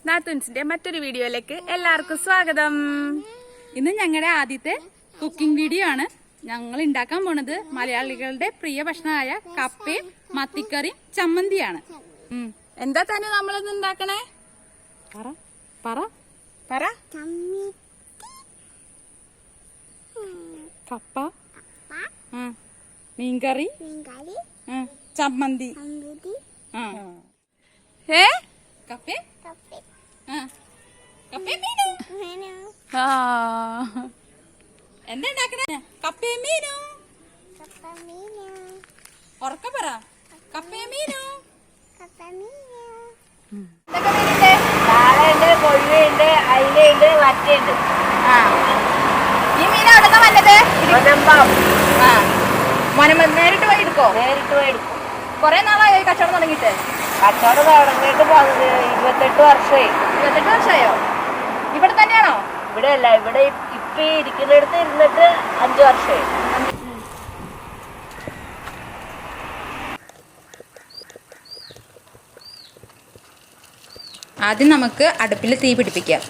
നാത്തൂൻസിന്റെ മറ്റൊരു വീഡിയോയിലേക്ക് എല്ലാവർക്കും സ്വാഗതം. ഇന്ന് ഞങ്ങളുടെ ആദ്യത്തെ കുക്കിംഗ് വീഡിയോ ആണ്. ഞങ്ങൾ ഉണ്ടാക്കാൻ പോണത് മലയാളികളുടെ പ്രിയ ഭക്ഷണമായ കപ്പയും മത്തിക്കറിയും ചമ്മന്തിയാണ്. എന്താ തന്നെ നമ്മളിന്ന് ഉണ്ടാക്കണേ? പറ പറ പറ. കപ്പ, മീൻകറി, ചമ്മന്തി. കപ്പേ എന്താ ഉണ്ടാക്കണേ? കപ്പയും മീനും. ഉറക്ക പറ. കപ്പയും മീനും. താളയുണ്ട്, കൊഴുവയുണ്ട്, അയിലുണ്ട്, വറ്റയുണ്ട്. ഈ മീൻ എവിടെ വന്നത്? നേരിട്ട് പോയി എടുക്കോ? നേരിട്ട് പോയി എടുക്കും. കൊറേ നാളായോ കച്ചവടം തുടങ്ങിയിട്ട്? കച്ചവടം തുടങ്ങിയിട്ട് 28 വർഷമായി. 28 വർഷമായോ? ഇവിടെ തന്നെയാണോ? ഇവിടെ അല്ല, ഇവിടെ ഇപ്പൊ ഇരിക്കുന്നിടത്ത് ഇരുന്നിട്ട് 5 വർഷമായി. ആദ്യം നമുക്ക് അടുപ്പിൽ തീ പിടിപ്പിക്കാം.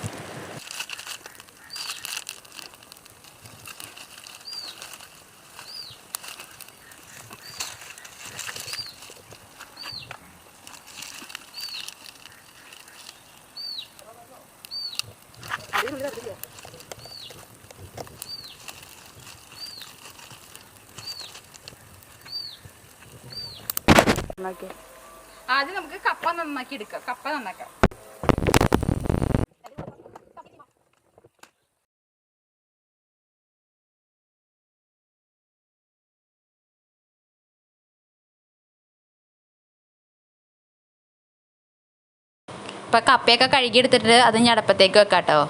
ആദ്യം നമുക്ക് കപ്പ നന്നാക്കി എടുക്കാം. കപ്പ നന്നാക്കാം. ഇപ്പൊ കപ്പയൊക്കെ കഴുകിയെടുത്തിട്ട് അത് ഞടപ്പത്തേക്ക് വെക്കാട്ടോ.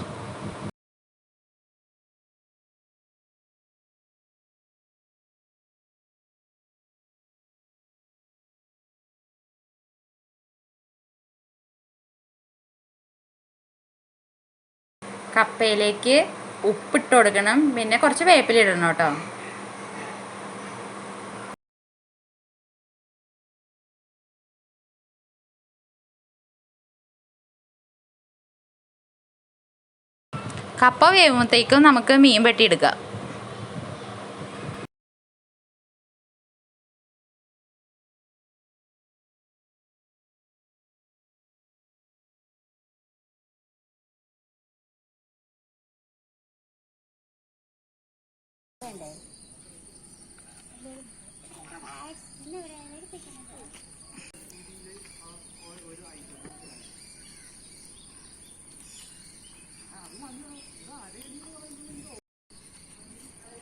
കപ്പയിലേക്ക് ഉപ്പിട്ട് കൊടുക്കണം. പിന്നെ കുറച്ച് വേപ്പില ഇടണം കേട്ടോ. കപ്പ വേവുമ്പോഴത്തേക്കും നമുക്ക് മീൻ വെട്ടിയെടുക്കാം.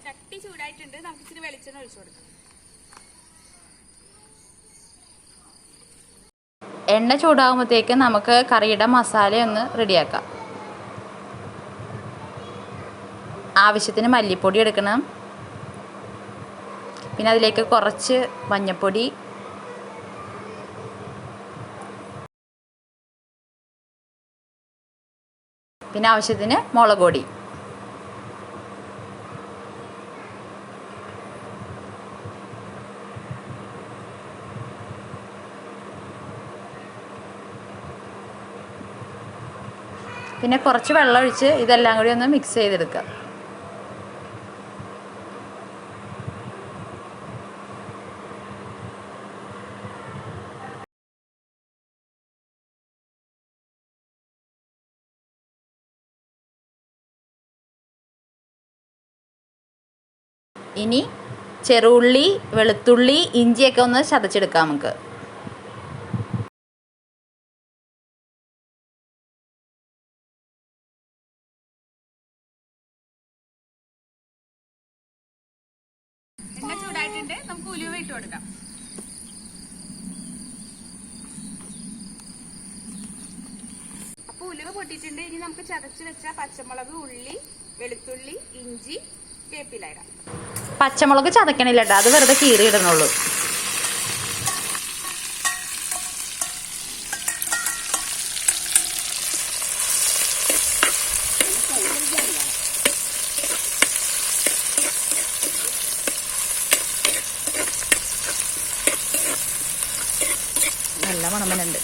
ചട്ടി ചൂടായിട്ടുണ്ട്. നമുക്ക് ഇച്ചിരി വെളിച്ചെണ്ണ ഒഴിച്ചു കൊടുക്കാം. എണ്ണ ചൂടാകുമ്പോഴത്തേക്ക് നമുക്ക് കറിയുടെ മസാല ഒന്ന് റെഡിയാക്കാം. ആവശ്യത്തിന് മല്ലിപ്പൊടി എടുക്കണം. പിന്നെ അതിലേക്ക് കുറച്ച് മഞ്ഞൾപ്പൊടി, പിന്നെ ആവശ്യത്തിന് മുളക് പൊടി. പിന്നെ കുറച്ച് വെള്ളം ഒഴിച്ച് ഇതെല്ലാം കൂടി ഒന്ന് മിക്സ് ചെയ്തെടുക്കാം. ഇനി ചെറുള്ളി, വെളുത്തുള്ളി, ഇഞ്ചിയൊക്കെ ഒന്ന് ചതച്ചെടുക്കാം നമുക്ക്. എണ്ണ ചൂടായിട്ടുണ്ട്. നമുക്ക് ഉലുവ ഇട്ട് കൊടുക്കാം. അപ്പൊ ഉലുവ പൊട്ടിയിട്ടുണ്ട്. ഇനി നമുക്ക് ചതച്ച് വെച്ച പച്ചമുളക്, ഉള്ളി, വെളുത്തുള്ളി, ഇഞ്ചി, വേപ്പില ഇടാം. പച്ചമുളക് ചതക്കണില്ല കേട്ടോ, അത് വെറുതെ കീറി ഇടുന്നുള്ളൂ. നല്ല മണമനുണ്ട്.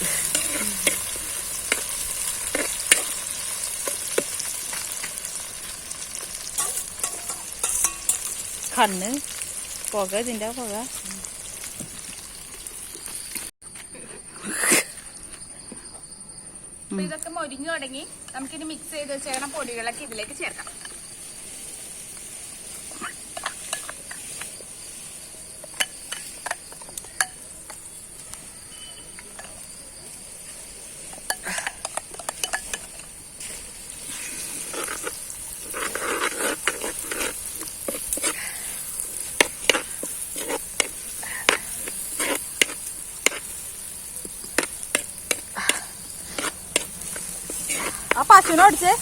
കണ്ണ് പുക, ഇതിന്റെ പുക. ഇതൊക്കെ മൊരിഞ്ഞു തുടങ്ങി. നമുക്കിനി മിക്സ് ചെയ്ത് വെച്ചേക്കണ പൊടികളൊക്കെ ഇതിലേക്ക് ചേർക്കാം. ആ പശുവിനോടിച്ചേ.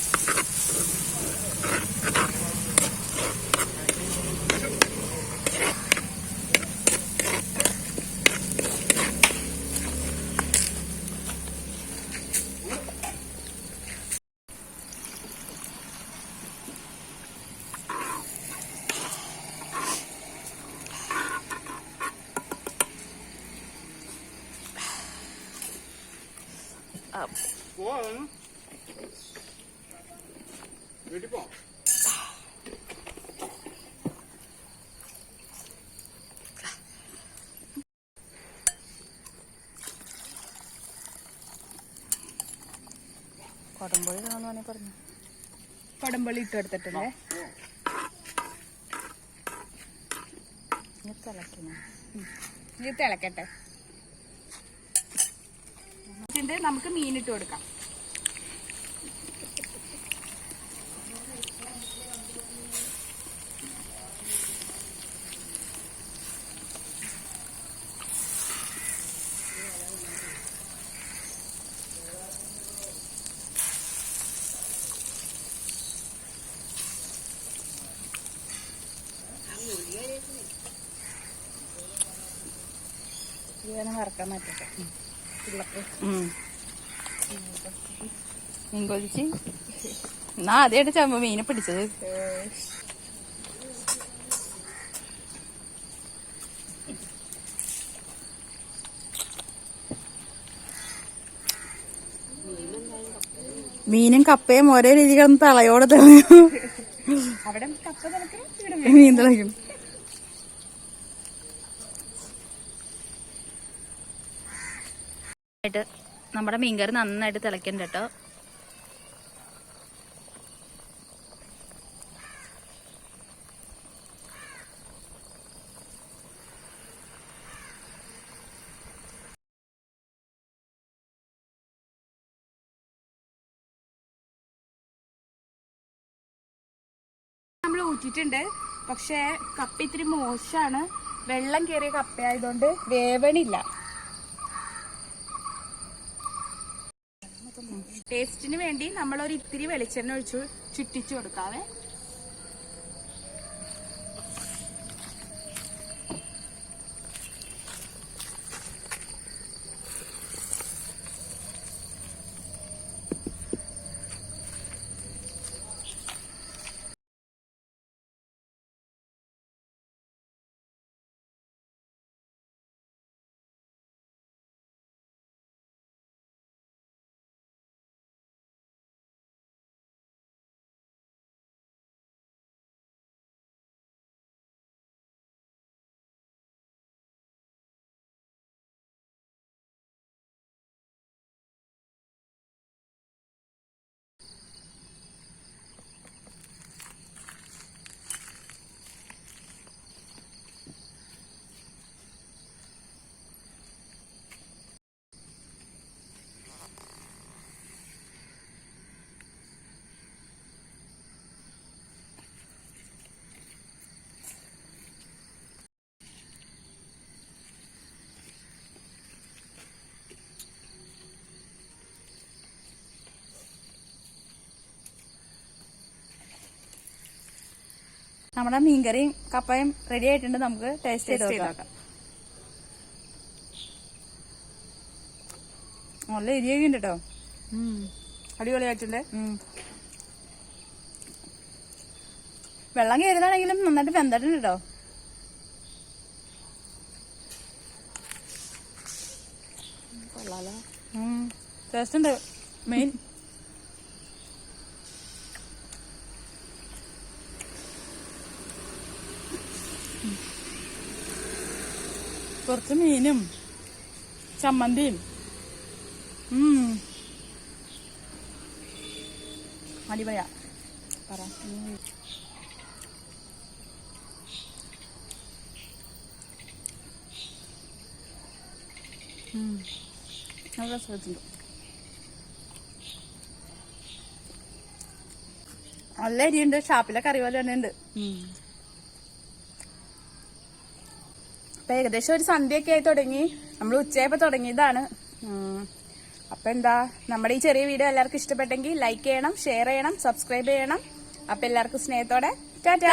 കൊടംപുളി ഇടണമെന്ന് പറഞ്ഞു. കൊടംപുളി ഇട്ട് എടുത്തിട്ടില്ലേ? ഇത് തിളക്കട്ടെ. നമുക്ക് മീനിട്ട് കൊടുക്കാം. വറക്കാൻ പറ്റട്ടെ. മീൻ കൊതിച്ച് എന്നാ ആദ്യമായിട്ട് ചമ്മ മീനെ പിടിച്ചത്. മീനും കപ്പയും ഒരേ രീതി കിടന്ന് തളയോടെ തെളിയും. അവിടെ കപ്പ തിളക്കണം, മീൻ തിളയ്ക്കും. നമ്മുടെ മീൻകറി നന്നായിട്ട് തിളക്കണ്ട കേട്ടോ. നമ്മൾ ഊറ്റിട്ടുണ്ട്. പക്ഷെ കപ്പ ഇത്തിരി മോശമാണ്. വെള്ളം കയറിയ കപ്പയായതുകൊണ്ട് വേവണില്ല. ടേസ്റ്റിന് വേണ്ടി നമ്മളൊരു ഇത്തിരി വെളിച്ചെണ്ണ ഒഴിച്ചു ചുറ്റിച്ചു കൊടുക്കാവേ. നമ്മുടെ മീൻകറിയും കപ്പയും റെഡി ആയിട്ടുണ്ട്. നമുക്ക് ടേസ്റ്റ് ചെയ്ത് നോക്കാം. നല്ല എരിയൊക്കെ ഉണ്ട് കേട്ടോ. അടിപൊളിയായിട്ടുണ്ട്. വെള്ളം കയറുന്നതാണെങ്കിലും നന്നായിട്ട് വെന്തിട്ടുണ്ട് കേട്ടോ. ടേസ്റ്റ് ഉണ്ട്. മെയിൻ കുറച്ച് മീനും ചമ്മന്തിയും. അടിപൊളിയാ പറ. നല്ല രസമുണ്ട്. നല്ല അരിയുണ്ട്. ഷാപ്പിലെ കറി പോലെ തന്നെ ഉണ്ട്. അപ്പൊ ഏകദേശം ഒരു സന്ധ്യയൊക്കെ ആയി തുടങ്ങി. നമ്മൾ ഉച്ചയായപ്പോ തുടങ്ങിയതാണ്. അപ്പൊ എന്താ, നമ്മുടെ ഈ ചെറിയ വീഡിയോ എല്ലാവർക്കും ഇഷ്ടപ്പെട്ടെങ്കിൽ ലൈക്ക് ചെയ്യണം, ഷെയർ ചെയ്യണം, സബ്സ്ക്രൈബ് ചെയ്യണം. അപ്പൊ എല്ലാവർക്കും സ്നേഹത്തോടെ ടാറ്റാ.